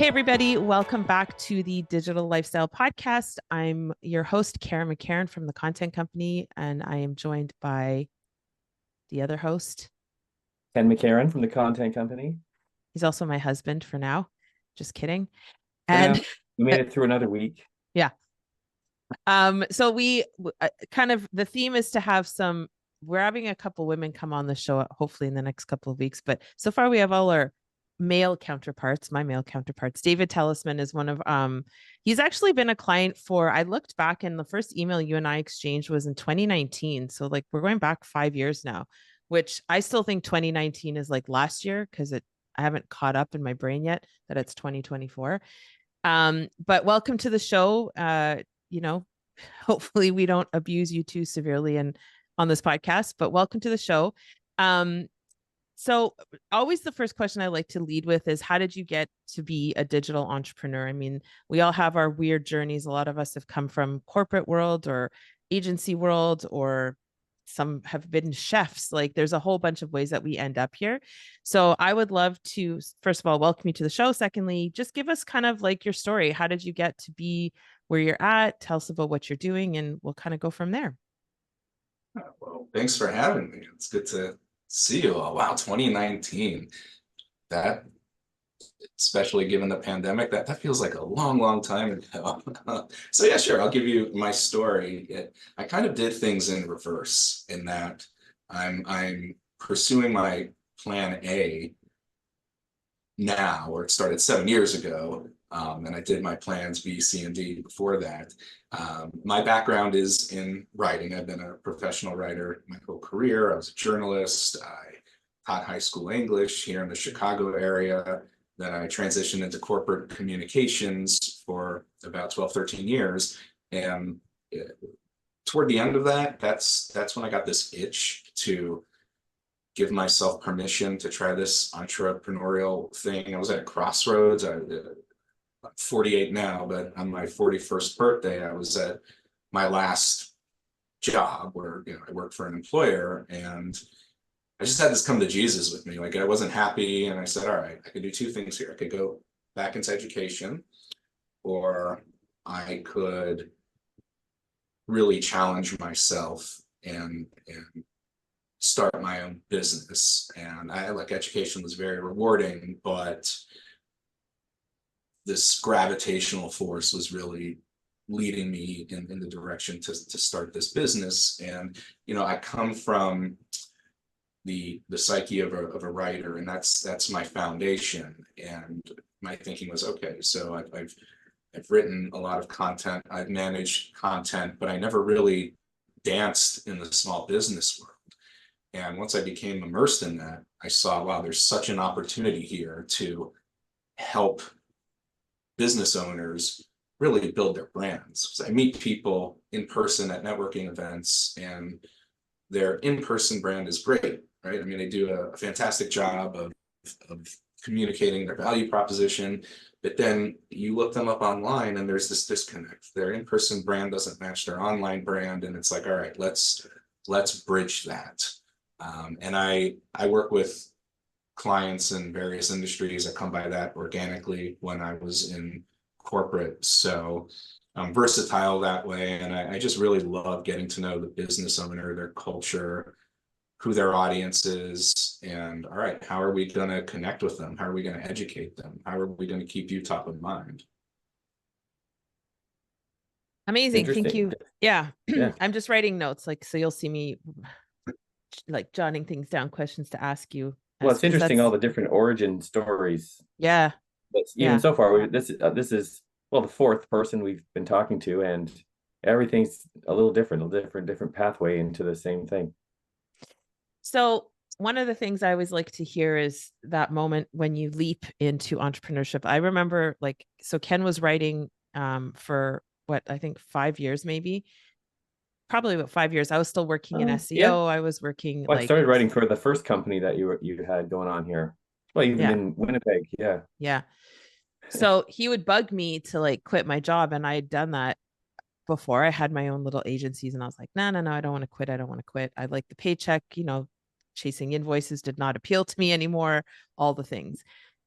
Hey, everybody. Welcome back to the Digital Lifestyle Podcast. I'm your host, Karen McCarran from the Content Company, and I am joined by the other host. Ken McCarran from the Content Company. He's also my husband for now. Just kidding. For now, And we made it through another week. yeah. So we kind of the theme is to have we're having a couple women come on the show, hopefully in the next couple of weeks. But so far we have all our male counterparts, my male counterparts. David Telisman is one of he's actually been a client I looked back, and the first email you and I exchanged was in 2019. So like we're going back 5 years now, which I still think 2019 is like last year because I haven't caught up in my brain yet that it's 2024. But welcome to the show. Hopefully we don't abuse you too severely on this podcast, but welcome to the show. So always the first question I like to lead with is, how did you get to be a digital entrepreneur? I mean, we all have our weird journeys. A lot of us have come from corporate world or agency world, or some have been chefs. Like there's a whole bunch of ways that we end up here. So I would love to, first of all, welcome you to the show. Secondly, just give us kind of like your story. How did you get to be where you're at? Tell us about what you're doing, and we'll kind of go from there. Well, thanks for having me. It's good to see you all. Wow, 2019. That, especially given the pandemic, that feels like a long time ago. So yeah, sure, I'll give you my story. I kind of did things in reverse in that I'm pursuing my plan A now, or it started 7 years ago. And I did my plans B, C, and D before that. My background is in writing. I've been a professional writer my whole career. I was a journalist. I taught high school English here in the Chicago area. Then I transitioned into corporate communications for about 12, 13 years. And toward the end of that, that's when I got this itch to give myself permission to try this entrepreneurial thing. I was at a crossroads. I'm 48 now, but on my 41st birthday, I was at my last job where I worked for an employer, and I just had this come to Jesus with me. Like I wasn't happy, and I said, all right, I could do two things here. I could go back into education, or I could really challenge myself and start my own business. And I like education was very rewarding, but this gravitational force was really leading me in the direction to start this business. And I come from the psyche of a writer, and that's my foundation. And my thinking was, okay, so I've written a lot of content, I've managed content, but I never really danced in the small business world. And once I became immersed in that, I saw, wow, there's such an opportunity here to help business owners really build their brands. So I meet people in person at networking events, and their in-person brand is great, right? I mean, they do a fantastic job of communicating their value proposition, but then you look them up online and there's this disconnect. Their in-person brand doesn't match their online brand, and it's like, all right, let's bridge that. And I work with clients in various industries. I come by that organically when I was in corporate. So I'm versatile that way. And I just really love getting to know the business owner, their culture, who their audience is. And all right, how are we going to connect with them? How are we going to educate them? How are we going to keep you top of mind? Amazing. Thank you. Yeah. Yeah. I'm just writing notes, so you'll see me like jotting things down, questions to ask you. Well, it's interesting all the different origin stories. Yeah. But even so far, this is the fourth person we've been talking to, and everything's a little different pathway into the same thing. So one of the things I always like to hear is that moment when you leap into entrepreneurship. I remember so Ken was writing for what, I think 5 years, maybe. Probably about 5 years. I was still working in SEO. Yeah. I was working I started writing for the first company that you had going on here. Well, even in Winnipeg. Yeah. Yeah. So he would bug me to quit my job. And I had done that before. I had my own little agencies, and I was like, no, I don't want to quit. I don't want to quit. I like the paycheck, chasing invoices did not appeal to me anymore, all the things.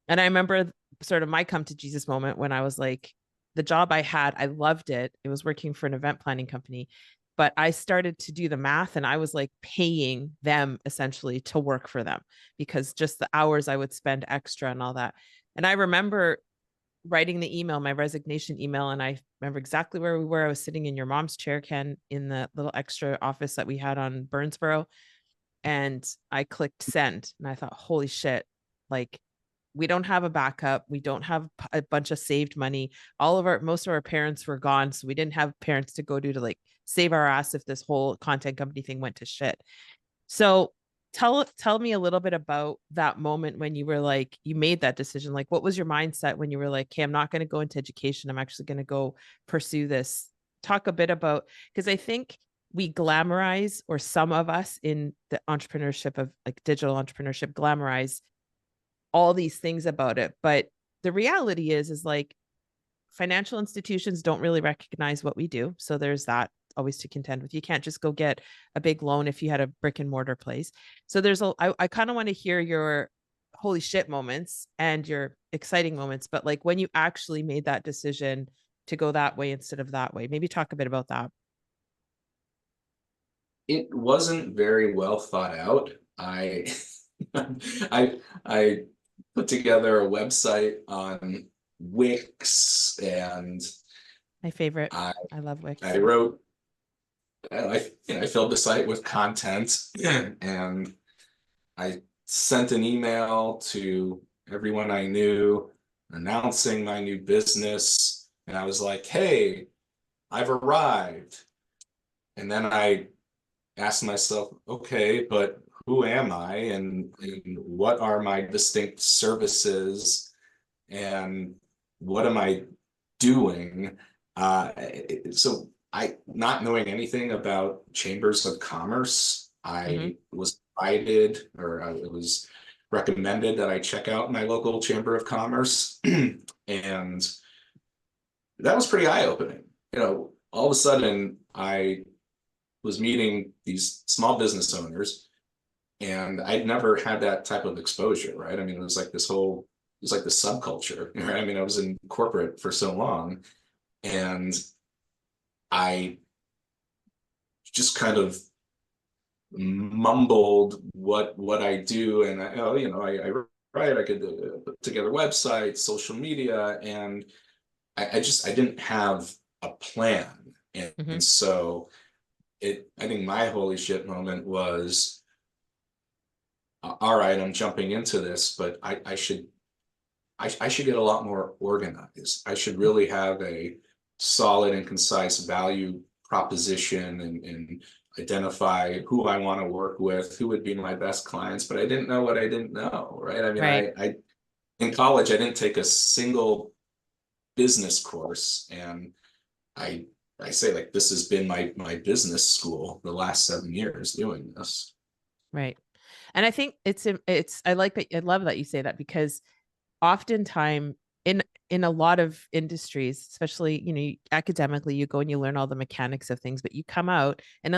And I remember sort of my come to Jesus moment when I was like, the job I had, I loved it. It was working for an event planning company, but I started to do the math and I was like paying them essentially to work for them because just the hours I would spend extra and all that. And I remember writing the email, my resignation email, and I remember exactly where we were. I was sitting in your mom's chair, Ken, in the little extra office that we had on Burnsboro, and I clicked send, and I thought, holy shit, like we don't have a backup. We don't have a bunch of saved money. Most of our parents were gone. So we didn't have parents to go to like save our ass if this whole content company thing went to shit. So tell me a little bit about that moment when you were like, you made that decision. Like, what was your mindset when you were like, okay, I'm not going to go into education. I'm actually going to go pursue this. Talk a bit about, because I think we glamorize, or some of us in the entrepreneurship of like digital entrepreneurship glamorize all these things about it. But the reality is like financial institutions don't really recognize what we do. So there's that always to contend with. You can't just go get a big loan if you had a brick and mortar place. So I kind of want to hear your holy shit moments and your exciting moments, but like when you actually made that decision to go that way instead of that way, maybe talk a bit about that. It wasn't very well thought out. I I put together a website on Wix, and My favorite. I I love Wix. I wrote I filled the site with content, and I sent an email to everyone I knew announcing my new business, and I was like, "Hey, I've arrived." And then I asked myself, okay, but who am I, and what are my distinct services, and what am I doing? So not knowing anything about chambers of commerce, Mm-hmm. I was invited, or it was recommended that I check out my local chamber of commerce, and that was pretty eye-opening. All of a sudden, I was meeting these small business owners, and I'd never had that type of exposure, right? I mean, it was like the subculture, right? I mean, I was in corporate for so long, and I just kind of mumbled what I do, and I write, I could put together websites, social media, and I didn't have a plan, Mm-hmm. and so I think my holy shit moment was, all right, I'm jumping into this, but I should get a lot more organized. I should really have a solid and concise value proposition, and identify who I want to work with, who would be my best clients. But I didn't know what I didn't know, right? I mean, Right. I in college I didn't take a single business course, and I I say, like, this has been my business school the last 7 years doing this. Right. And I think I like that. I love that you say that because oftentimes in a lot of industries, especially, academically, you go and you learn all the mechanics of things, but you come out and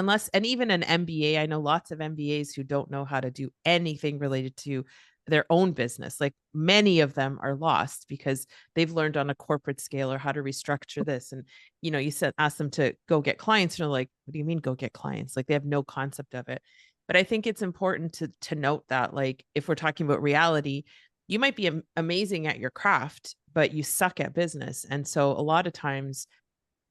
even an MBA, I know lots of MBAs who don't know how to do anything related to their own business. Like many of them are lost because they've learned on a corporate scale or how to restructure this. And you said ask them to go get clients, and they're like, what do you mean go get clients? Like they have no concept of it. But I think it's important to note that, like, if we're talking about reality, you might be amazing at your craft, but you suck at business. And so a lot of times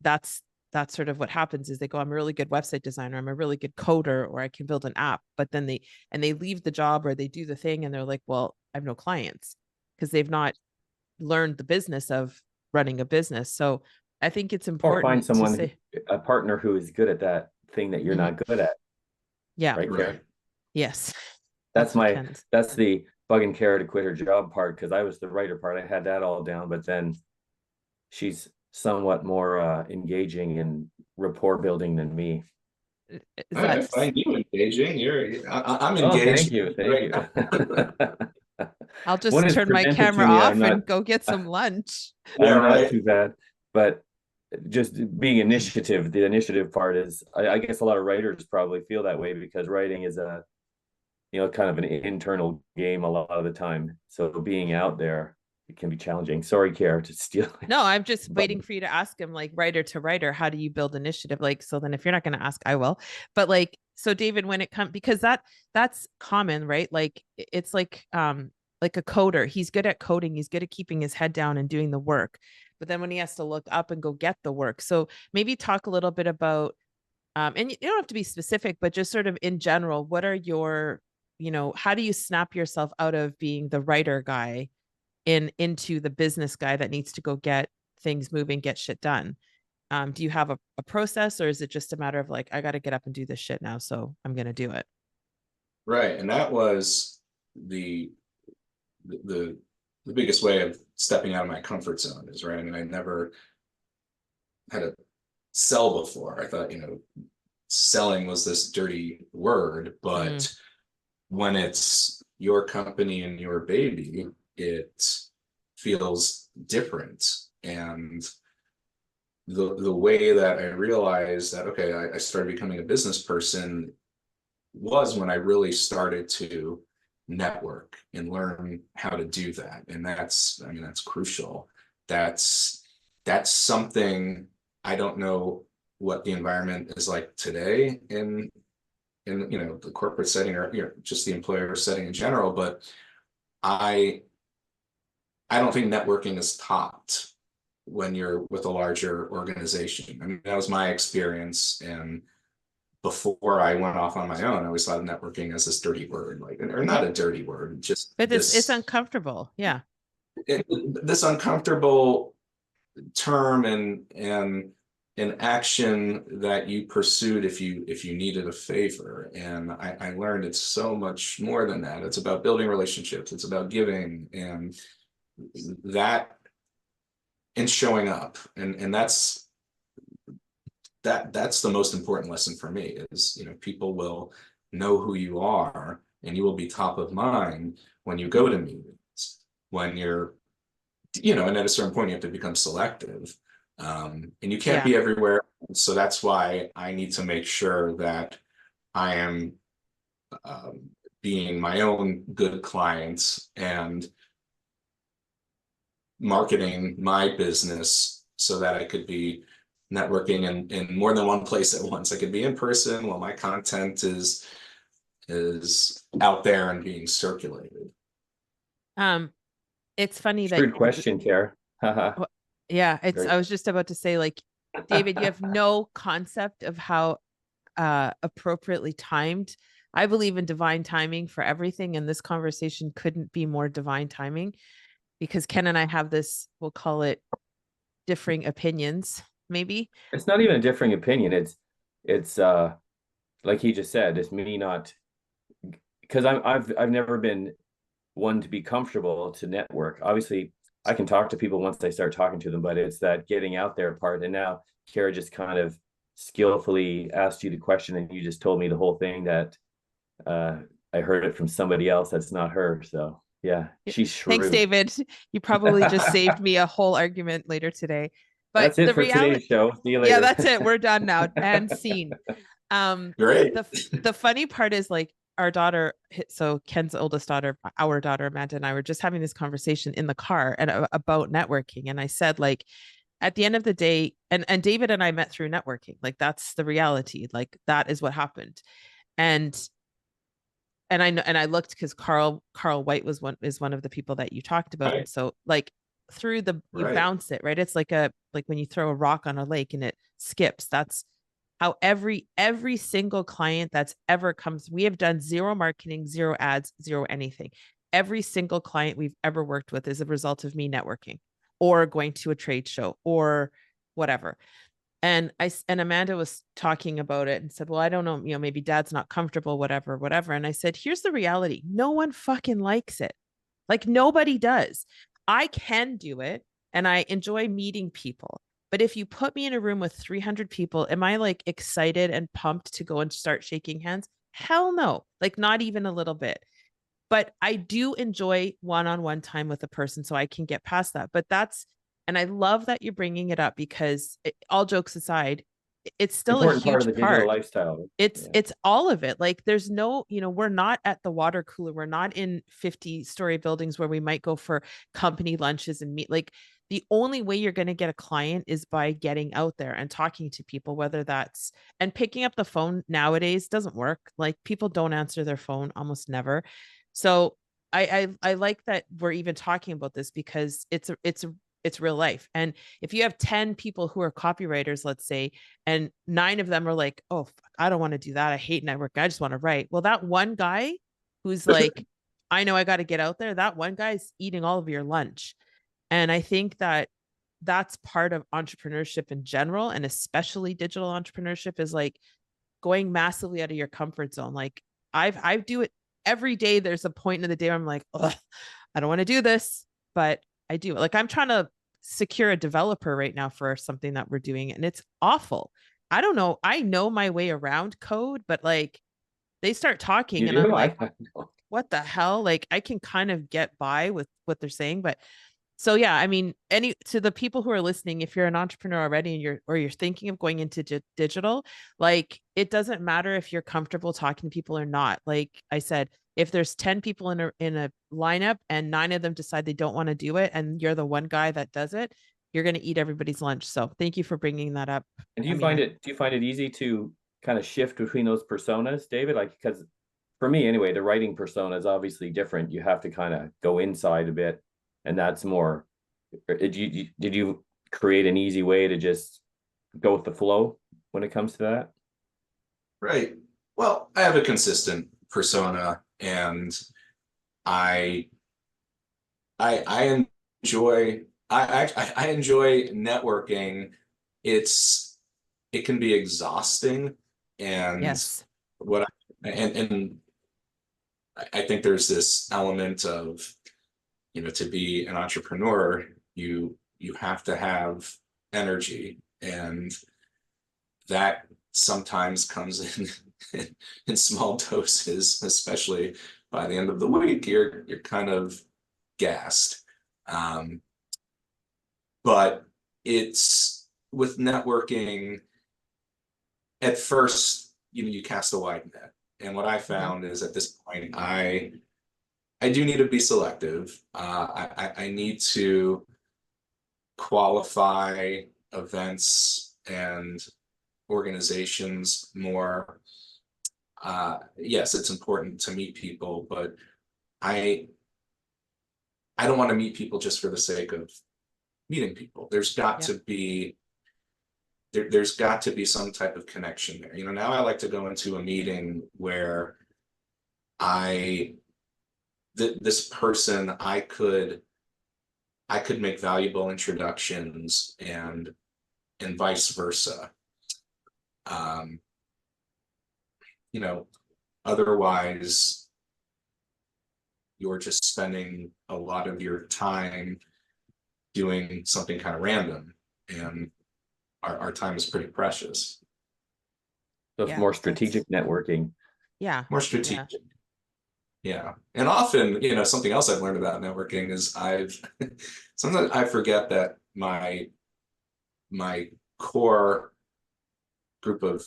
that's sort of what happens is they go, I'm a really good website designer, I'm a really good coder, or I can build an app. But then they leave the job or they do the thing and they're like, well, I have no clients because they've not learned the business of running a business. So I think it's Or find important to someone, say, a partner who is good at that thing that you're mhm, not good at, yeah, right, Karen? Right. yes, That's that's what my Ken's. that's the bug and Kara to quit her job part, because I was the writer part. I had that all down, but then she's somewhat more engaging and rapport building than me. Is I that find you engaging. I'm Oh, thank engaged you, thank right you. now. I'll When just it's turn my presented camera to me, off and go get some lunch. Yeah, I'm not right. too bad, but just being initiative, the initiative part is, I guess a lot of writers probably feel that way because writing is kind of an internal game a lot of the time. So being out there, it can be challenging. Sorry, Kara, to steal it. No, I'm just But waiting for you to ask him, like, writer to writer, how do you build initiative? Like, so then if you're not going to ask, I will. But like, so David, when it comes, because that's common, right? Like it's like a coder. He's good at coding. He's good at keeping his head down and doing the work. But then when he has to look up and go get the work. So maybe talk a little bit about, and you don't have to be specific, but just sort of in general, what are your, how do you snap yourself out of being the writer guy into the business guy that needs to go get things moving, get shit done? Do you have a process, or is it just a matter of like, I got to get up and do this shit now, so I'm going to do it? Right. And that was the the the biggest way of stepping out of my comfort zone is right. I mean, I never had to sell before. I thought, selling was this dirty word, but when it's your company and your baby, it feels different. And the way that I realized that, okay, I started becoming a business person was when I really started to network and learn how to do that. And that's crucial. That's something I don't know what the environment is like today in the corporate setting or just the employer setting in general, but I don't think networking is taught when you're with a larger organization. I mean, that was my experience. And before I went off on my own, I always thought of networking as this dirty word, like, or not a dirty word, just But it's uncomfortable. Yeah. this uncomfortable term and an action that you pursued if you needed a favor. And I learned it's so much more than that. It's about building relationships. It's about giving and that and showing up. And that's the most important lesson for me is, people will know who you are and you will be top of mind when you go to meetings, when you're, and at a certain point you have to become selective. And you can't be everywhere. So that's why I need to make sure that I am being my own good client and marketing my business so that I could be networking in more than one place at once. I could be in person while my content is out there and being circulated. It's funny that good question, Kara. yeah, Very. I was just about to say, like, David, you have no concept of how appropriately timed. I believe in divine timing for everything, and this conversation couldn't be more divine timing because Ken and I have this, we'll call it differing opinions, maybe. It's not even a differing opinion. It's like he just said, it's me not, because I've never been one to be comfortable to network. Obviously, I can talk to people once I start talking to them, but it's that getting out there part. And now Kara just kind of skillfully asked you the question, and you just told me the whole thing that I heard it from somebody else that's not her. So yeah, she's shrewd. Thanks, David. You probably just saved me a whole argument later today. But that's it the for today's show. See you later. Yeah, that's it. We're done now. And scene. Great. The funny part is, like, our daughter, so Ken's oldest daughter, our daughter Amanda, and I were just having this conversation in the car and about networking. And I said, like, at the end of the day, and David and I met through networking. Like, that's the reality. Like, that is what happened. And I know, and I looked because Carl White is one of the people that you talked about. Right. And so, like, through you Right. bounce it, right? It's like when you throw a rock on a lake and it skips. That's how every single client that's ever comes. We have done zero marketing, zero ads, zero anything. Every single client we've ever worked with is a result of me networking or going to a trade show or whatever. And Amanda was talking about it and said, well, I don't know, maybe dad's not comfortable, whatever. And I said, here's the reality. No one fucking likes it. Like, nobody does. I can do it and I enjoy meeting people. But if you put me in a room with 300 people, am I like excited and pumped to go and start shaking hands? Hell no. Like, not even a little bit. But I do enjoy one-on-one time with a person, so I can get past that. But and I love that you're bringing it up because all jokes aside, it's still a Important part of huge the digital part. lifestyle. It's Yeah. it's all of it. Like there's no, we're not at the water cooler. We're not in 50-story buildings where we might go for company lunches and meet. Like the only way you're going to get a client is by getting out there and talking to people, whether that's and picking up the phone nowadays doesn't work. Like people don't answer their phone almost never. So I like that we're even talking about this because it's real life. And if you have 10 people who are copywriters, let's say, and 9 of them are like, oh, fuck, I don't want to do that. I hate networking. I just want to write. Well, that one guy who's like, I know I got to get out there, that one guy's eating all of your lunch. And I think that that's part of entrepreneurship in general, and especially digital entrepreneurship is like going massively out of your comfort zone. Like I do it every day. There's a point in the day where I'm like, oh, I don't want to do this, but I do. Like I'm trying to secure a developer right now for something that we're doing, and it's awful. I don't know. I know my way around code, but like they start talking You and I'm do? like, what the hell? Like I can kind of get by with what they're saying, but so yeah, I mean, any to the people who are listening, if you're an entrepreneur already and you're thinking of going into digital, like it doesn't matter if you're comfortable talking to people or not. Like I said, if there's 10 people in a lineup and 9 of them decide they don't want to do it and you're the one guy that does it, you're going to eat everybody's lunch. So thank you for bringing that up. And I mean, do you find it easy to kind of shift between those personas, David? Like, because for me anyway, the writing persona is obviously different. You have to kind of go inside a bit, and that's more. Did you create an easy way to just go with the flow when it comes to that? Right. Well, I have a consistent persona, and I I enjoy I enjoy networking. It can be exhausting, and yes. what and I think there's this element of, to be an entrepreneur, you have to have energy, and that sometimes comes in small doses, especially by the end of the week, you're kind of gassed. Um, but it's with networking, at first, you cast a wide net. And what I Mhm. found is at this point, I do need to be selective. I need to qualify events and organizations more. Yes, it's important to meet people, but I I don't want to meet people just for the sake of meeting people. Yep. There's got to be some type of connection there. Now I like to go into a meeting where I this person I could make valuable introductions, and vice versa. Um, you know, Otherwise you're just spending a lot of your time doing something kind of random, and our time is pretty precious. So it's Yeah. more strategic networking. Yeah. More Yeah. strategic. Yeah. And often, something else I've learned about networking is sometimes I forget that my core group of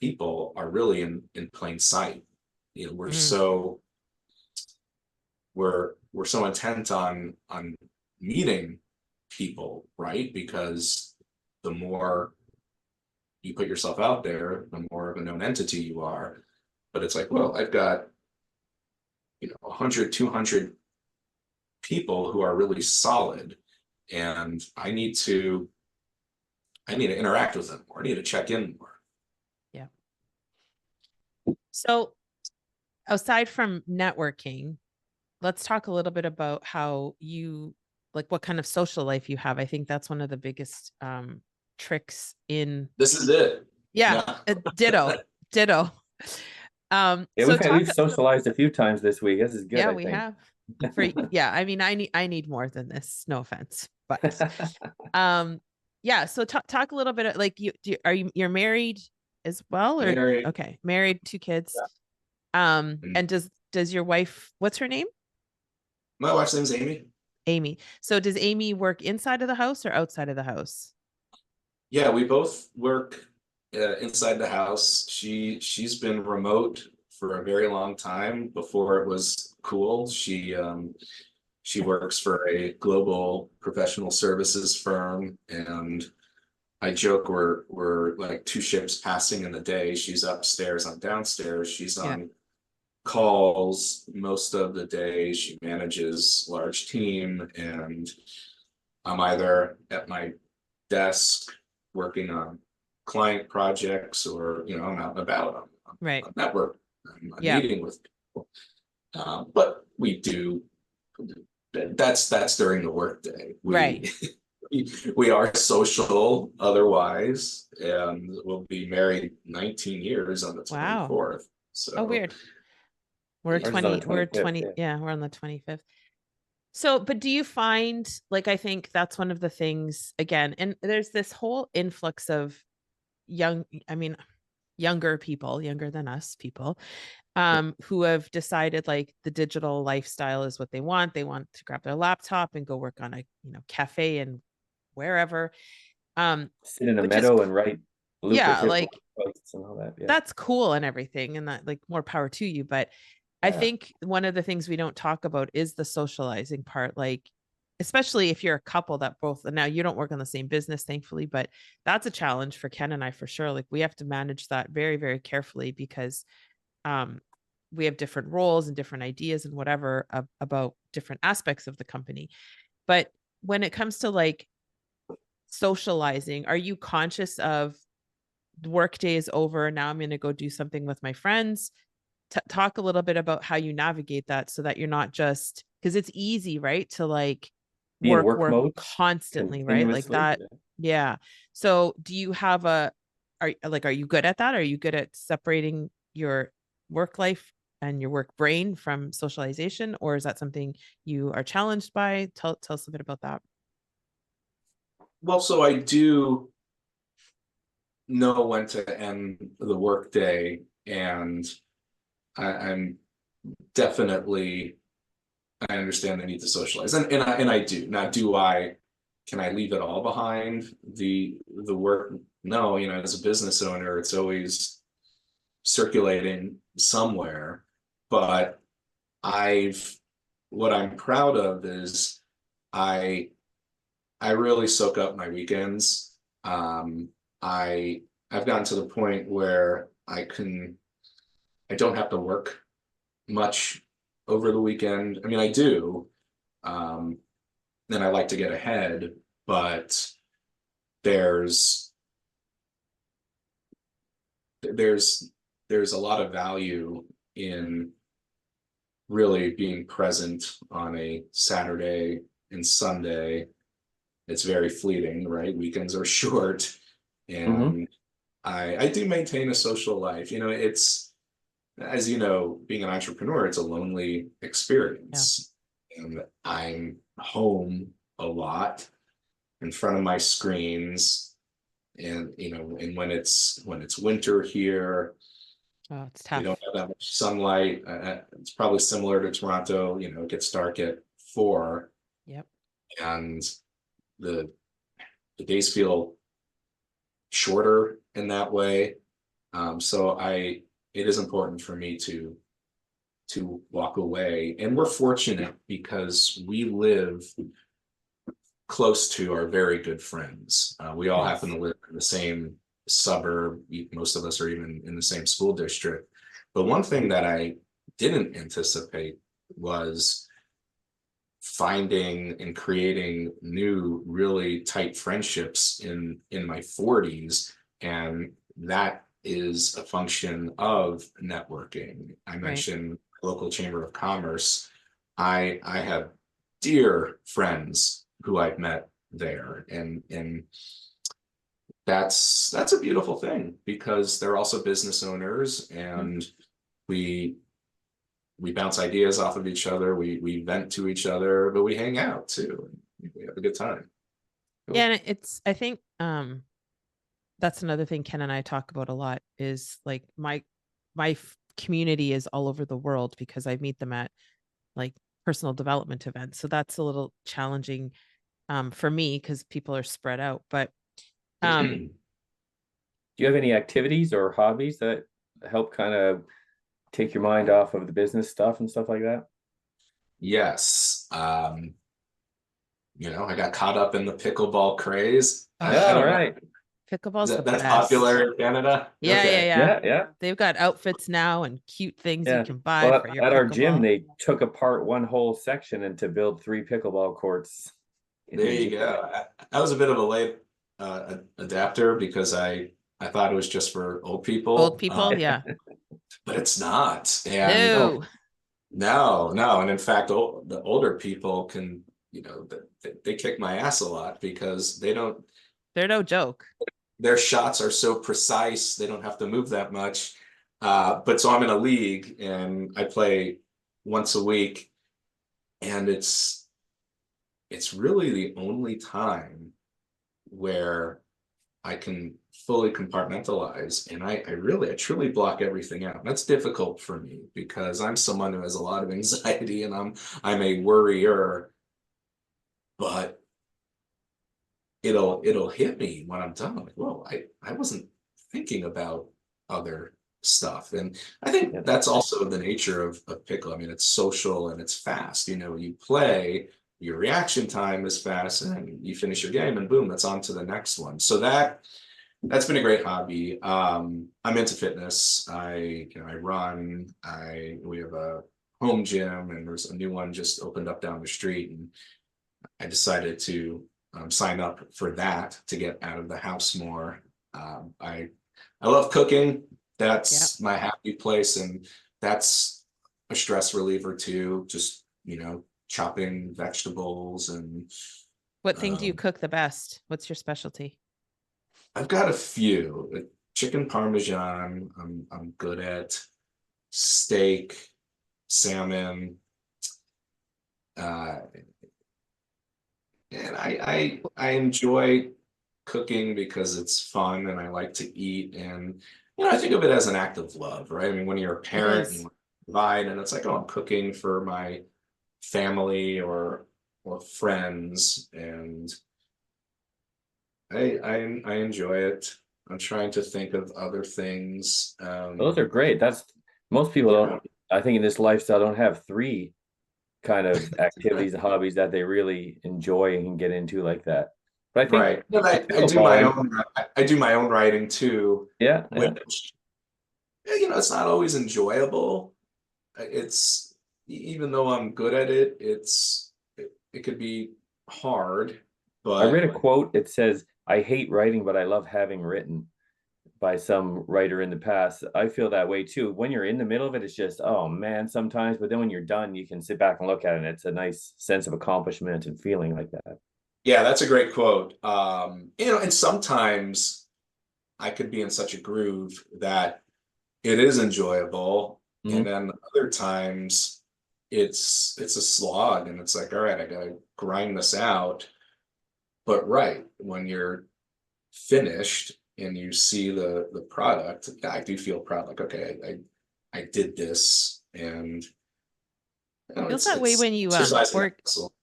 people are really in plain sight. We're Mm. so we're so intent on meeting people, right? Because the more you put yourself out there, the more of a known entity you are. But it's like, well, I've got 100, 200 people who are really solid, and I need to interact with them more. I need to check in more. Yeah. So aside from networking, let's talk a little bit about how you like what kind of social life you have. I think that's one of the biggest tricks in This is it. yeah, Yeah. ditto. Yeah, So talk we've socialized a few times this week. This is good, yeah, I we think. have for yeah, I mean I need more than this, no offense. But yeah, so talk a little bit like you're married as well or Married. okay, married, 2 kids. Mm. And does your wife, what's her name? My wife's name's Amy. Amy. So does Amy work inside of the house or outside of the house? Yeah, we both work inside the house. She's been remote for a very long time before it was cool. She works for a global professional services firm, and I joke we're like two ships passing in the day. She's upstairs, I'm downstairs. She's Yeah. on calls most of the day. She manages large team, and I'm either at my desk working on client projects, or I'm out and about Right. on network. I'm Yeah. meeting with people. But we do that's during the workday. Right. We are social otherwise, and we'll be married 19 years on the Wow. 24th. Oh, So weird. We're Ours is on the 20, we're 25th, 20, yeah. yeah, we're on the 25th. So, but do you find, like, I think that's one of the things again, and there's this whole influx of I mean, younger people, younger than us people, who have decided like the digital lifestyle is what they want. They want to grab their laptop and go work on a, cafe and wherever. Sit in a Which is, meadow and write yeah, lucrative like blog posts and all that. Yeah. that's cool and everything. And that, like, more power to you. But I Yeah. think one of the things we don't talk about is the socializing part. Like, especially if you're a couple that both, now you don't work on the same business, thankfully, but that's a challenge for Ken and I for sure. Like, we have to manage that very, very carefully because um, we have different roles and different ideas and whatever about different aspects of the company. But when it comes to like socializing, are you conscious of the work day is over? Now I'm going to go do something with my friends. Talk a little bit about how you navigate that so that you're not just, because it's easy, right? To like Be in work work mode constantly, right? Like continuously. that. Yeah. Yeah. So do you have are you good at that? Are you good at separating your work life and your work brain from socialization? Or is that something you are challenged by? Tell us a bit about that. well, so I do know when to end the workday, and I'm definitely, I understand the need to socialize, and I do. Now, can I leave it all behind? The work? No, as a business owner, it's always circulating somewhere. But I've what I'm proud of is I I really soak up my weekends. I I've gotten to the point where I don't have to work much over the weekend. I mean, I do, um, and I like to get ahead, but there's there's there's a lot of value in really being present on a Saturday and Sunday. It's very fleeting, right? Weekends are short, Mm-hmm. and I do maintain a social life. It's, as you know, being an entrepreneur, it's a lonely Yeah. experience, and I'm home a lot in front of my screens, and and when it's winter here, Oh, it's we don't tough. have that much sunlight. It's probably similar to Toronto. It gets dark at 4, Yep. and the the days feel shorter in that way. So it is important for me to walk away, and we're fortunate because we live close to our very good friends. We all happen Nice. to live in the same suburb. Most of us are even in the same school district. But one thing that I didn't anticipate was finding and creating new, really tight friendships in my 40s, and that is a function of networking. I Right. mentioned local chamber of commerce. I have dear friends who I've met there, and that's a beautiful thing because they're also business owners, Mhm. and we we bounce ideas off of each other, we vent to each other, but we hang out too. We have a good time. Yeah. Cool. And I think, that's another thing Ken and I talk about a lot is like my community is all over the world because I meet them at like personal development events. So that's a little challenging for me because people are spread out. But um Do you have any activities or hobbies that help kind of take your mind off of the business stuff and stuff like that? Yes. I got caught up in the pickleball craze. Oh, I Yeah, all don't know. right. Is pickleball's the that's best. popular in Canada? Yeah, yeah, Okay. yeah. Yeah, yeah, They've got outfits now and cute things you yeah. can buy Well, for your at our gym, pickleball. they took apart one whole section and to build 3 pickleball courts in There the you gym. go. I was a bit of a late adapter because I thought it was just for old Old people, people, yeah. but it's not. And Oh, No, no. And in fact, the older people can, they kick my ass a lot because they're no joke. their shots are so precise, they don't have to move that much. But so I'm in a league and I play once a week, and it's really the only time where I can fully compartmentalize, and I truly block everything out. That's difficult for me because I'm someone who has a lot of anxiety and I'm a worrier, but it'll hit me when I'm done. I'm like, whoa, I wasn't thinking about other stuff. And I yeah. think that's also the nature of pickle. I mean, it's social and it's fast. You play, your reaction time is fast, and you finish your game and boom, it's on to the next one. So that's been a great hobby. I'm into fitness. I run. We have a home gym, and there's a new one just opened up down the street, and I decided to sign up for that to get out of the house more. I love cooking. Yeah. That's my happy place, and that's a stress reliever too. Just chopping vegetables and What thing do you um, cook the best? What's your specialty? I've got a few. Chicken parmesan, I'm good at. Steak, salmon, uh, and I enjoy cooking because it's fun and I like to eat, and I think of it as an act of love, right? I mean, when you're a It parent and is. you provide, and it's like, oh, I'm cooking for my family or friends, and I enjoy it. I'm trying to think of other things. Those are great. That's most people Yeah, don't, I think in this lifestyle don't have three kind of activities and hobbies that they really enjoy and can get into like that. But I think right. But I do my pickleball, own I do my own writing too, yeah, yeah. which it's not always enjoyable. It's even though I'm good at it, it could be hard, I read but a quote. It says, "I hate writing, but I love having written." By some writer in the past. I feel that way too. When you're in the middle of it, it's just, oh man, sometimes, but then when you're done, you can sit back and look at it, and it's a nice sense of accomplishment and feeling like that. yeah, that's a great quote. And sometimes I could be in such a groove that it is enjoyable, and Mhm. then other times it's a slog, and it's like, all right, I gotta grind this out. But right when you're finished and you see the product, I do feel proud. Like, okay, I did this, and Feels that way it's when you exercising that or muscle.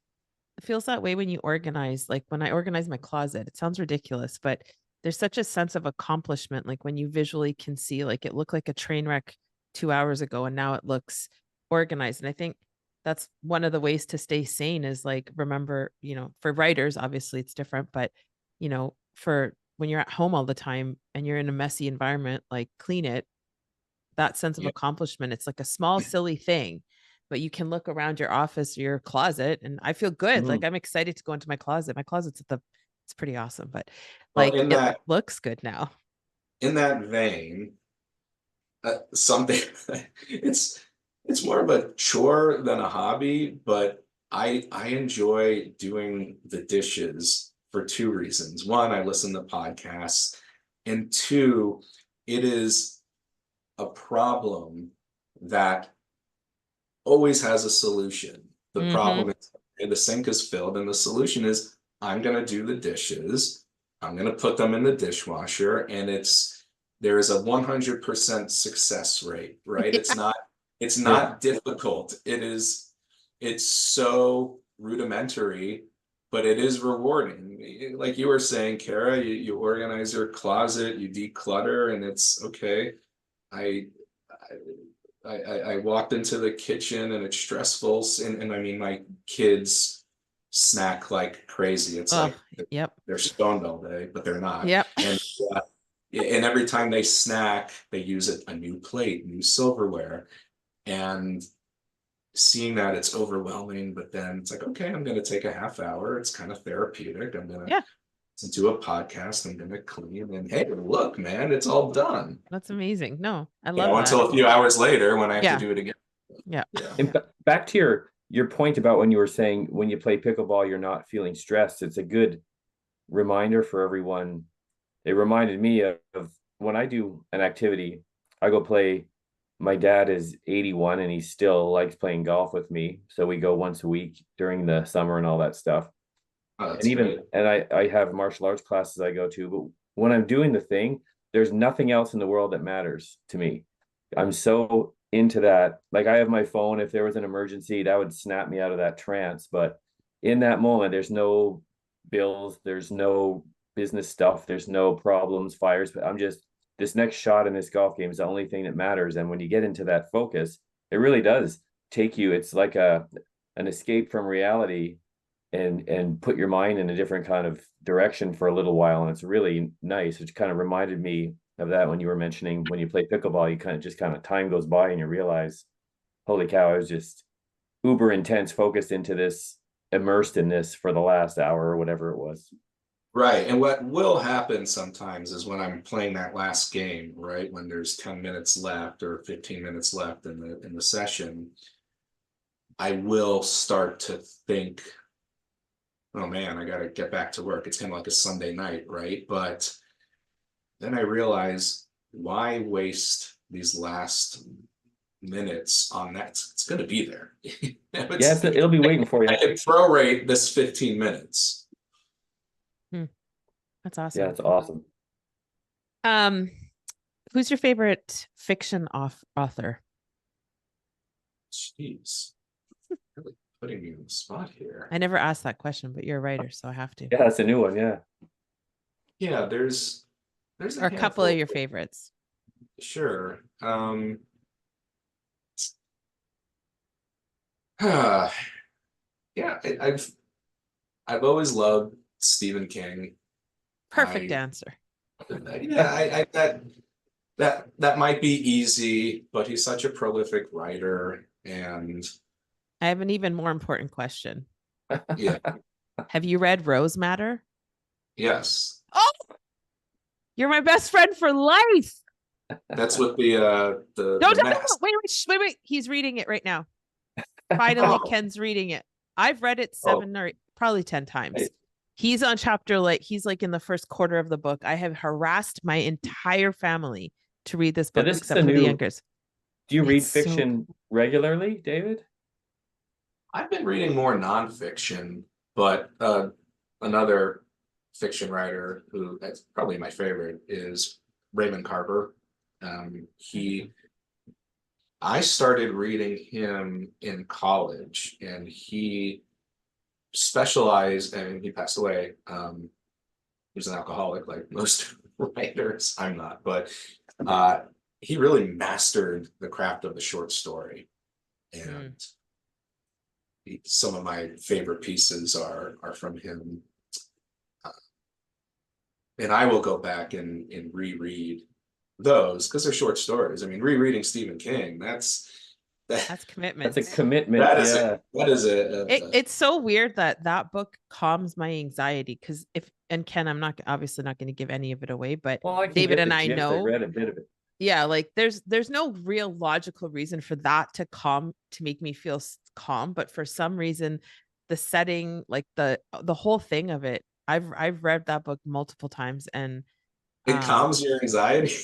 feels that way when you organize. Like when I organize my closet, it sounds ridiculous, but there's such a sense of accomplishment. Like when you visually can see, like it looked like a train wreck 2 hours ago, and now it looks organized. And I think that's one of the ways to stay sane is like remember, for writers, obviously it's different, but for when you're at home all the time and you're in a messy environment, like clean it, that sense of Yeah. accomplishment. It's like a small, silly thing, but you can look around your office or your closet and I feel good. Mhm. Like I'm excited to go into my closet. My closet's it's pretty awesome, but Well, like it looks good now. in that vein, something it's it's more of a chore than a hobby, but I enjoy doing the dishes for two reasons. One, I listen to podcasts, and two, it is a problem that always has a solution. The Hmm. problem is, okay, the sink is filled, and the solution is I'm going to do the dishes. I'm going to put them in the dishwasher, and there is a 100% success rate, right? It's Yeah. not difficult. It's so rudimentary, but it is rewarding. Like you were saying, Kara, you organize your closet, you declutter, and it's okay. I I walked into the kitchen and it's stressful, and I mean my kids snack like crazy. It's Oh, like yep. they're stoned all day, but they're not. Yep. Uh, and every time they snack, they use a new plate, new silverware, and seeing that it's overwhelming. But then it's like, okay, I'm going to take a half hour. It's kind of therapeutic. I'm going to Yeah. listen to a podcast. I'm going to clean, and hey, look, man, it's all done. That's amazing. No, I You love know, that. until a few hours later when I have Yeah. to do it again. Yeah. Yeah. And back to your point about when you were saying when you play pickleball, you're not feeling stressed. It's a good reminder for everyone. It reminded me of when I do an activity, I go play. My dad is 81 and he still likes playing golf with me. So we go once a week during the summer and all that stuff. Oh, And that's even great. and I have martial arts classes I go to, but when I'm doing the thing, there's nothing else in the world that matters to me. I'm so into that. Like I have my phone. If there was an emergency, that would snap me out of that trance. But in that moment, there's no bills, there's no business stuff, there's no problems, fires. But I'm just this next shot in this golf game is the only thing that matters. And when you get into that focus, it really does take you. It's like an escape from reality and put your mind in a different kind of direction for a little while. And it's really nice. It kind of reminded me of that when you were mentioning when you play pickleball, you kind of time goes by and you realize, holy cow, I was just uber intense, focused into this, immersed in this for the last hour or whatever it was. Right. And what will happen sometimes is when I'm playing that last game, right? When there's 10 minutes left or 15 minutes left in the session, I will start to think, oh man, I gotta get back to work. It's kind of like a Sunday night, right? But then I realize, why waste these last minutes on that? It's gonna be there. Yeah, it'll be waiting for you. I can prorate this 15 minutes. That's awesome. Yeah, it's awesome. Who's your favorite fiction author? Jeez, really putting me on the spot here. I never asked that question, but you're a writer, so I have to. Yeah, that's a new one. Yeah. Yeah, there's Or a couple of your favorites. Sure. Yeah, I've always loved Stephen King. Perfect answer. Yeah, that might be easy, but he's such a prolific writer, and I have an even more important question. yeah, Have you read Rose Matter? yes. Oh, you're my best friend for life. That's what the Wait. He's reading it right now. Finally, Ken's reading it. I've read it 7 or probably 10 times. He's on chapter, he's like in the first quarter of the book. I have harassed my entire family to read this book, except for the youngers. Do you read fiction regularly, David? I've been reading more nonfiction, but another fiction writer who that's probably my favorite is Raymond Carver. I started reading him in college, and he specialized, and he passed away. He's an alcoholic, like most writers. I'm not, but he really mastered the craft of the short story, and some of my favorite pieces are from him. And I will go back and reread those because they're short stories. I mean, rereading Stephen King, that's commitment. That's a commitment. It's so weird that book calms my anxiety, because Ken, I'm not obviously not going to give any of it away, but David and I know. I read a bit of it. Yeah, like there's no real logical reason for that to make me feel calm, but for some reason, the setting, like the whole thing of it, I've read that book multiple times, and it calms your anxiety.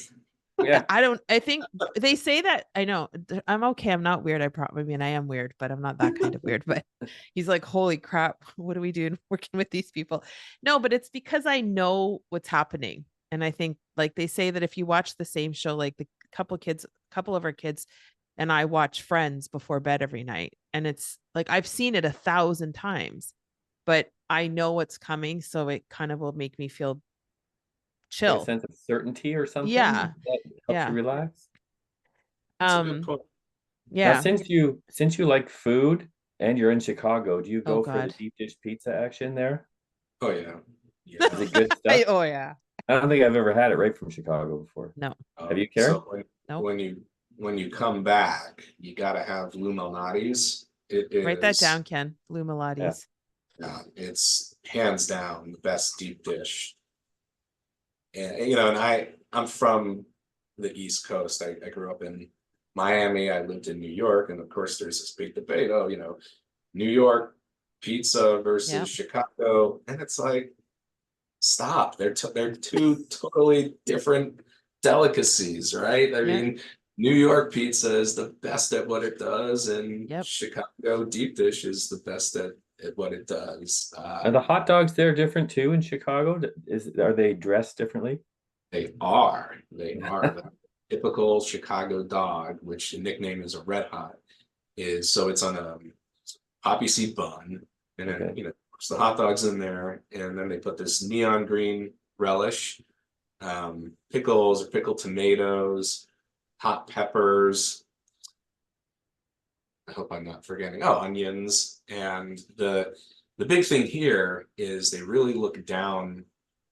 Yeah, I think they say that. I know I'm okay. I'm not weird. I mean, I am weird, but I'm not that kind of weird. But he's like, holy crap, what are we doing working with these people? No, but it's because I know what's happening. And I think, like, they say that if you watch the same show, like the couple of our kids and I watch Friends before bed every night. And it's like, I've seen it 1,000 times, but I know what's coming, so it kind of will make me feel Like a chill. sense of certainty or something Yeah. that helps you Yeah. relax. That's a good Um, point. Now, yeah. since you like food and you're in Chicago, do you Oh go for the God. deep dish pizza action there? Oh yeah, yeah. Is it good stuff? Oh yeah. I don't think I've ever had it right from Chicago before. No. Have you, Karen? So Nope. when you come back, you gotta have Lou Malnati's. It Write that is, down, Ken. Blue Yeah. Melodies. it's hands down the best deep dish. And you know, and I'm from the East Coast. I grew up in Miami. I lived in New York, and of course, there's this big debate. Oh, New York pizza versus Yep. Chicago, and it's like, stop. They're two totally different delicacies, right? I Yep. mean, New York pizza is the best at what it does, and Yep. Chicago deep dish is the best at what it does. Are the hot dogs there different too in Chicago? Are they dressed differently? They are. They are. The typical Chicago dog, which the nickname is a red hot, is so it's on a poppy seed bun, and then Okay. puts the hot dogs in there, and then they put this neon green relish, pickles or pickled tomatoes, hot peppers. I hope I'm not forgetting. Oh, onions, and the big thing here is they really look down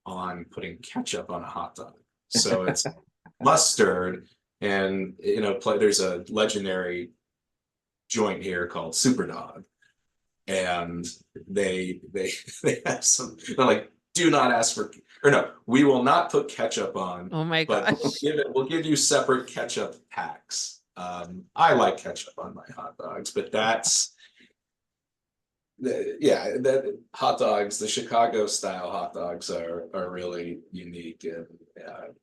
on putting ketchup on a hot dog. So it's mustard, and there's a legendary joint here called Superdog, and they have some. They're like, do not ask for, or no, we will not put ketchup on, Oh my but gosh. we'll give you separate ketchup packs. I like ketchup on my hot dogs, but that hot dogs, the Chicago style hot dogs are really unique, and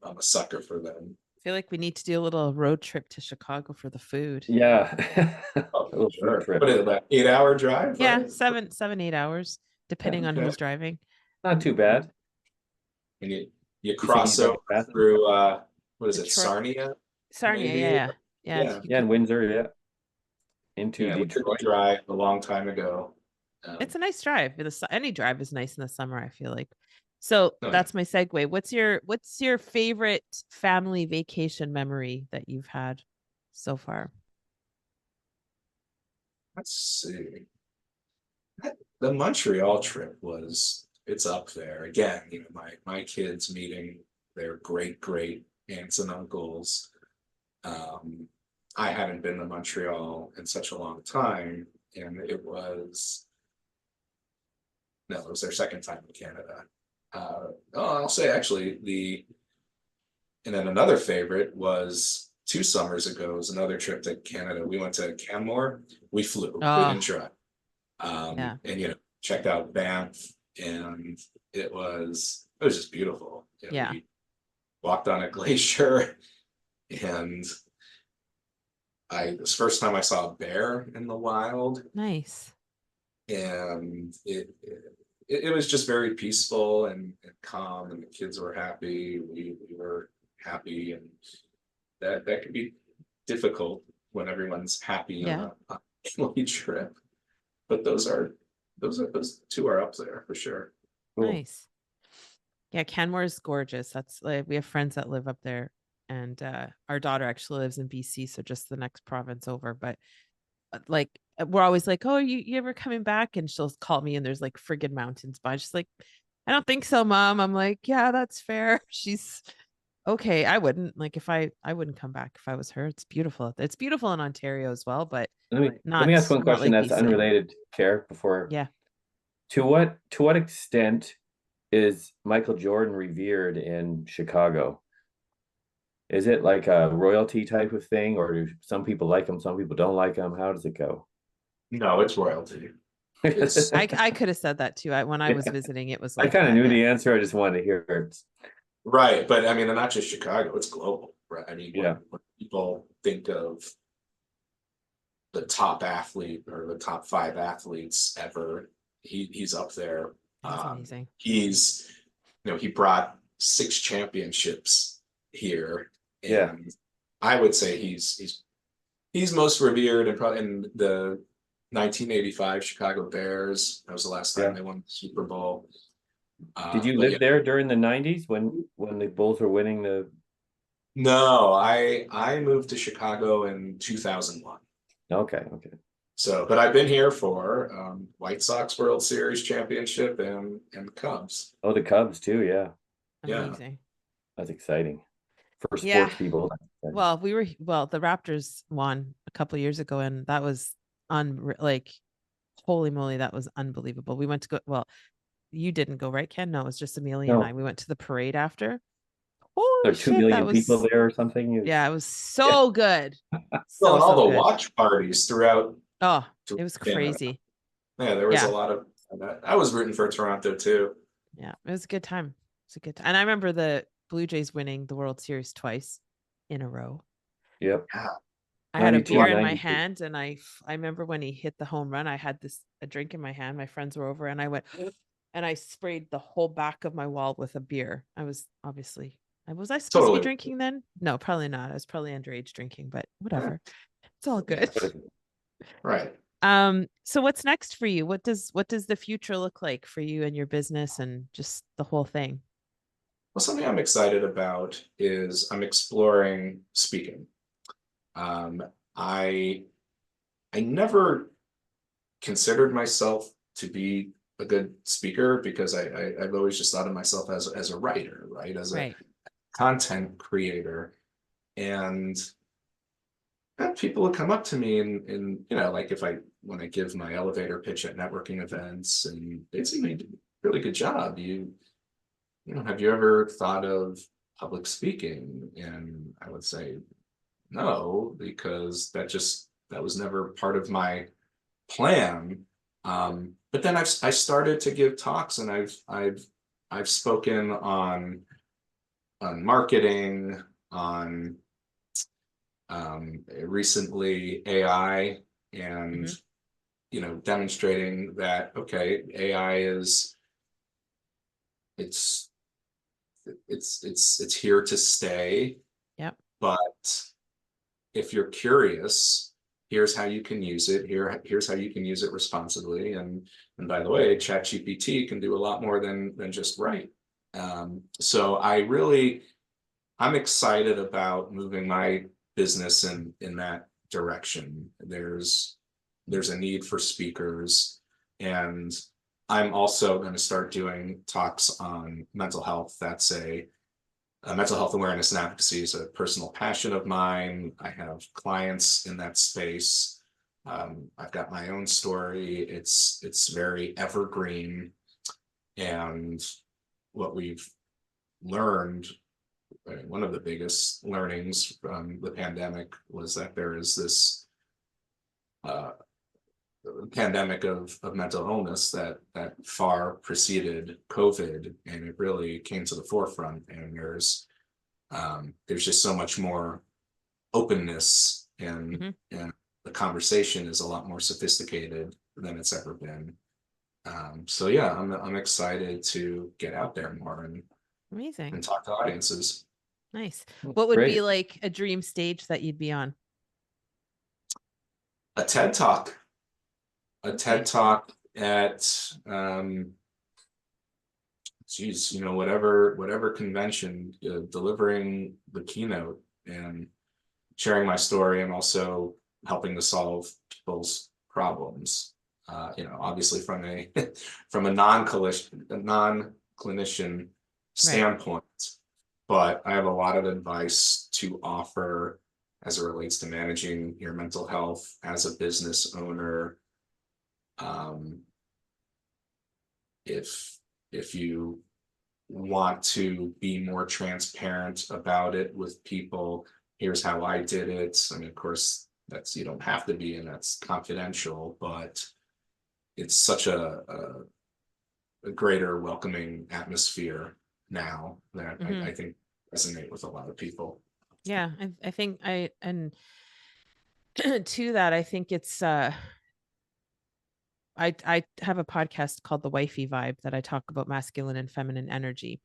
I'm a sucker for them. I feel like we need to do a little road trip to Chicago for the food. Yeah. Oh, A little food sure. trip. What is it, about 8 hour drive, Yeah, right? 7, 8 hours, depending on Okay. who's driving. Not too bad. And you You saying you cross drive over fast? through what is it, Detroit. Sarnia, Sarnia, maybe? yeah. Yeah. Yeah. You Yeah, in could, Windsor, yeah. Into Yeah, we took a Detroit. drive a long time ago. it's a nice drive. Any drive is nice in the summer, I feel like. So Oh, yeah. that's my segue. What's your favorite family vacation memory that you've had so far? Let's see. The Montreal trip it's up there. Again, my kids meeting their great aunts and uncles. I hadn't been to Montreal in such a long time, and it was their second time in Canada. I'll say actually and then another favorite was 2 summers ago, was another trip to Canada. We went to Canmore. We flew, we Oh, didn't drive. yeah. And checked out Banff, and it was just beautiful. Yeah. We walked on a glacier, and this first time I saw a bear in the wild, Nice. and it was just very peaceful and calm, and the kids were happy. We were happy, and that could be difficult when everyone's happy Yeah. on a family trip. But those two are up there for sure. Cool. Nice. Yeah, Canmore is gorgeous. That's like we have friends that live up there, and our daughter actually lives in BC, so just the next province over. But like we're always like, "Oh, you ever coming back?" And she'll call me, and there's like friggin' mountains. But she's like, "I don't think so, Mom." I'm like, "Yeah, that's fair." She's okay. I wouldn't like if I wouldn't come back if I was her. It's beautiful. It's beautiful in Ontario as well, but Let me ask one not question like that's BC. unrelated, Care, before. Yeah. To what extent is Michael Jordan revered in Chicago? Is it like a royalty type of thing, or do some people like him, some people don't like him? How does it go? No, it's royalty. It's I could have said that too. When I was visiting, it was I like kind of that. knew Yeah. the answer. I just wanted to hear it. right, but I mean, not just Chicago, it's global, right? I mean, Yeah. when people think of the top athlete or the top 5 athletes ever, he's up there. That's amazing. He brought 6 championships here, and Yeah. I would say he's most revered, and probably in 1985 Chicago Bears. That was the last time Yeah. they won the Super Bowl. Did you But live yeah. there during the 90s when the Bulls were winning the? No, I moved to Chicago in 2001. Okay. So, but I've been here for White Sox World Series championship and Cubs. Oh, the Cubs too. Yeah, Yeah. Amazing. that's exciting for Yeah. sports people. That's exciting. Well, the Raptors won a couple years ago, and that was like, holy moly, that was unbelievable. We went to go. Well, you didn't go, right, Ken? No, it was just Amelia and I. No, We went to the parade after. there Holy are 2 shit, that million people was, there or something. yeah, it was Yeah. so good. Well, So, and all so the good. watch parties throughout Oh, it was Canada. crazy. Yeah, there was a Yeah. lot of I was rooting for Toronto too. Yeah, it was a good time. It's a good time. And I remember the Blue Jays winning the World Series twice in a row. Yep. Yeah. I had a 92 beer and in my 93. hand, and I remember when he hit the home run, I had a drink in my hand. My friends were over, and I went and I sprayed the whole back of my wall with a beer. I was I supposed to be Totally. drinking then? No, probably not. I was probably underage drinking, but whatever. It's all good. Right. So what's next for you? What does the future look like for you and your business and just the whole thing? Well, something I'm excited about is I'm exploring speaking. Um, I I never considered myself to be a good speaker because I've always just thought of myself as a writer, right? As a Right. content creator. And people would come up to me and like if when I give my elevator pitch at networking events and they say, "You did a really good job. Have you ever thought of public speaking?" And I would say no, because that was never part of my plan. But then I started to give talks, and I've spoken on marketing, on recently AI, and demonstrating that okay, AI is it's it's here to stay. Yep. But if you're curious, here's how you can use it. Here's how you can use it responsibly. And by the way, ChatGPT can do a lot more than just write. So I'm excited about moving my business in that direction. There's a need for speakers, and I'm also going to start doing talks on mental health. That's a mental health awareness and advocacy is a personal passion of mine. I have clients in that space. I've got my own story. It's very evergreen, and what we've learned, one of the biggest learnings from the pandemic was that there is this uh, pandemic of mental illness that far preceded COVID, and it really came to the forefront. And there's just so much more openness, and the conversation is a lot more sophisticated than it's ever been. So yeah, I'm excited to get out there more Amazing. and talk to audiences. Nice. What would be Great. like a dream stage that you'd be on? A TED Talk. A Okay. TED Talk at whatever convention, delivering the keynote and sharing my story, and also helping to solve people's problems. Obviously from a from a non-clinician standpoint, but I have a lot of advice to offer as it relates to managing your mental health as a business owner. If you want to be more transparent about it with people, here's how I did it. I mean, of course, you don't have to be, and that's confidential, but it's such a greater welcoming atmosphere now that I think resonate with a lot of people. Yeah, I think and to that, I think it's I have a podcast called The Wifey Vibe that I talk about masculine and feminine energy.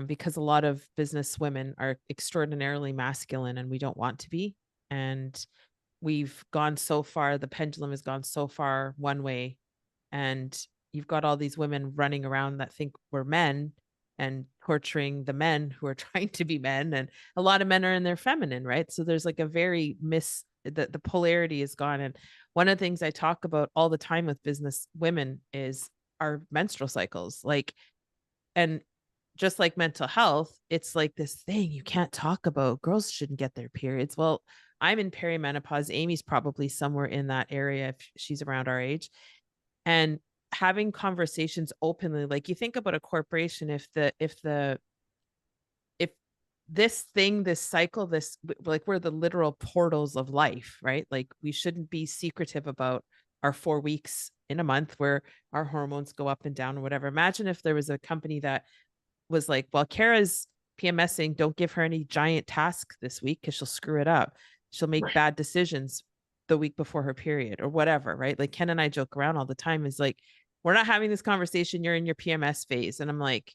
Because a lot of business women are extraordinarily masculine and we don't want to be. And we've gone so far, the pendulum has gone so far one way, and you've got all these women running around that think we're men and torturing the men who are trying to be men, and a lot of men are in their feminine, right? So there's like a very the polarity is gone. And one of the things I talk about all the time with business women is our menstrual cycles, like, and just like mental health, it's like this thing you can't talk about. Girls shouldn't get their periods. Well, I'm in perimenopause. Amy's probably somewhere in that area if she's around our age. And having conversations openly, like, you think about a corporation, if this thing, this cycle, this, like, we're the literal portals of life, right? Like, we shouldn't be secretive about our 4 weeks in a month where our hormones go up and down or whatever. Imagine if there was a company that was like, well, Kara's PMSing, don't give her any giant task this week because she'll screw it up. She'll make Right. bad decisions the week before her period or whatever, right? Like, Ken and I joke around all the time, is like, we're not having this conversation. You're in your PMS phase. And I'm like,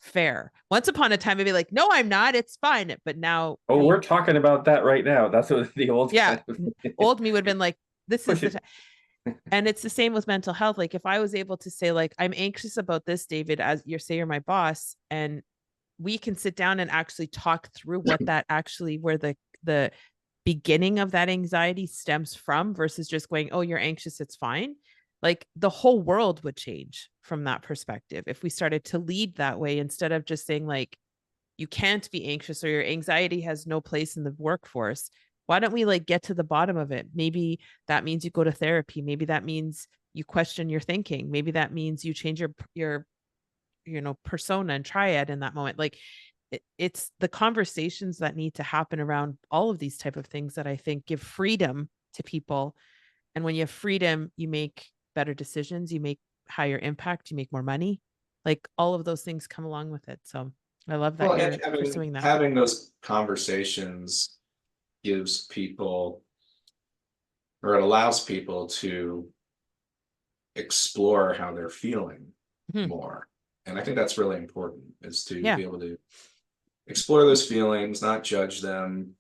fair. Once upon a time, I'd be like, no, I'm not. It's fine. But now, Oh, hey, we're talking about that right now. That's what the old yeah, kind of old me would have been like, this is push the it. time. And it's the same with mental health. Like, if I was able to say, like, I'm anxious about this, David, as you're my boss, and we can sit down and actually talk through what that actually, where the beginning of that anxiety stems from, versus just going, oh, you're anxious, it's fine. Like, the whole world would change from that perspective if we started to lead that way, instead of just saying, like, you can't be anxious or your anxiety has no place in the workforce. Why don't we, like, get to the bottom of it? Maybe that means you go to therapy. Maybe that means you question your thinking. Maybe that means you change your persona and triad in that moment. Like, it's the conversations that need to happen around all of these type of things that I think give freedom to people. And when you have freedom, you make better decisions, you make higher impact, you make more money. Like, all of those things come along with it. So I love that Well, and you're pursuing that. having those conversations gives people, or it allows people to explore how they're feeling Mhm. more. And I think that's really important, is to Yeah. be able to explore those feelings, not judge them,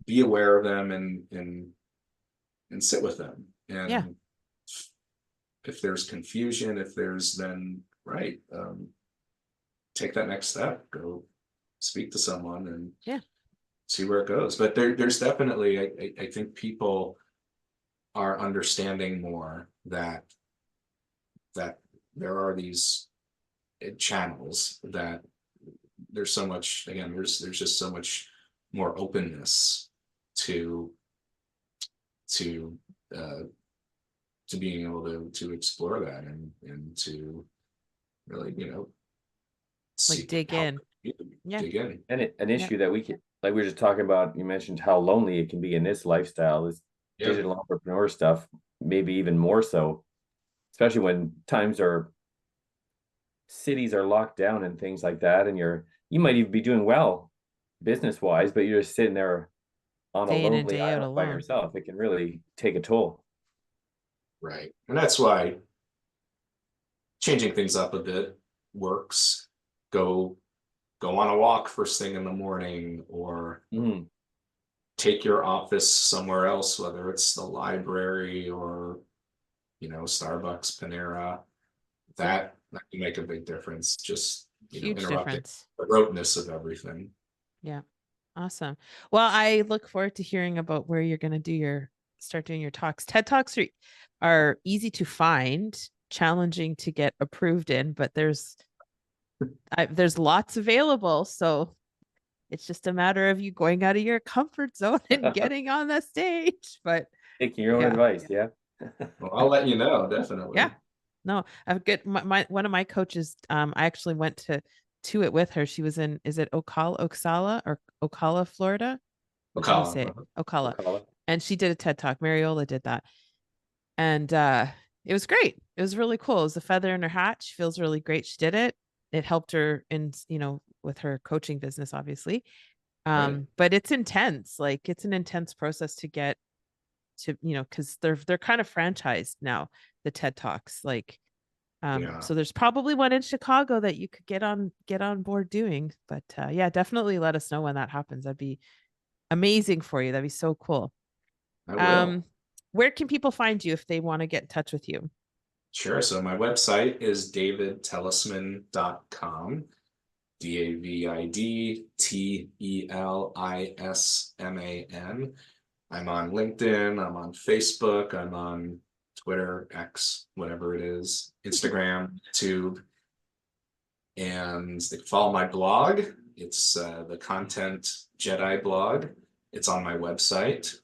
be aware of them, and sit with them. Yeah. And if there's confusion, if there's, then right, take that next step, go speak to someone and Yeah. see where it goes. But there's definitely, I think people are understanding more that there are these channels, that there's so much, again, there's just so much more openness to to uh to being able to explore that, and to really, Like, seek dig help, in. Yeah. dig in. And an Yeah. issue that we can, like we were just talking about, you mentioned how lonely it can be in this lifestyle, this Yeah. digital entrepreneur stuff, maybe even more so, especially when cities are locked down and things like that, and you might even be doing well business wise, but you're just sitting there on a Day in and lonely day out island by alone. yourself. It can really take a toll. Right. And that's why changing things up a bit works. Go on a walk first thing in the morning, or Mm, take your office somewhere else, whether it's the library or, Starbucks, Panera. That can make a big difference. Just, Huge interrupting difference. the roteness of everything. Yeah. Awesome. Well, I look forward to hearing about where you're going to start doing your talks. TED Talks are easy to find, challenging to get approved in, but there's lots available. So it's just a matter of you going out of your comfort zone and getting on the stage. But taking your own yeah, advice. Yeah. Well, I'll let you know, yeah. definitely. No, I've good my one of my coaches, I actually went to it with her. She was in, is it Ocala or Ocala, Florida? How do you say it? Ocala. Ocala. Ocala. And she did a TED Talk. Mariola did that. And it was great. It was really cool. It was a feather in her hat. She feels really great. She did it. It helped her in, with her coaching business, obviously. Right. But it's intense. Like, it's an intense process to get to, because they're kind of franchised now, the TED Talks. Like, Yeah. so there's probably one in Chicago that you could get on board doing. But yeah, definitely let us know when that happens. That'd be amazing for you. That'd be so cool. I will. Where can people find you if they want to get in touch with you? Sure. So my website is davidtelisman.com. DavidTelisman. I'm on LinkedIn, I'm on Facebook, I'm on Twitter, X, whatever it is, Instagram, YouTube. And they can follow my blog. It's the Content Jedi blog. It's on my website.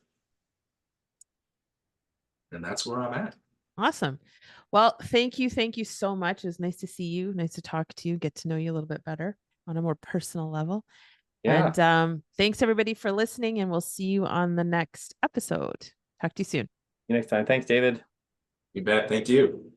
And that's where I'm at. Awesome. Well, thank you. Thank you so much. It was nice to see you. Nice to talk to you, get to know you a little bit better on a more personal level. Yeah. And thanks everybody for listening, and we'll see you on the next episode. Talk to you soon. See you next time. Thanks, David. You bet. Thank you.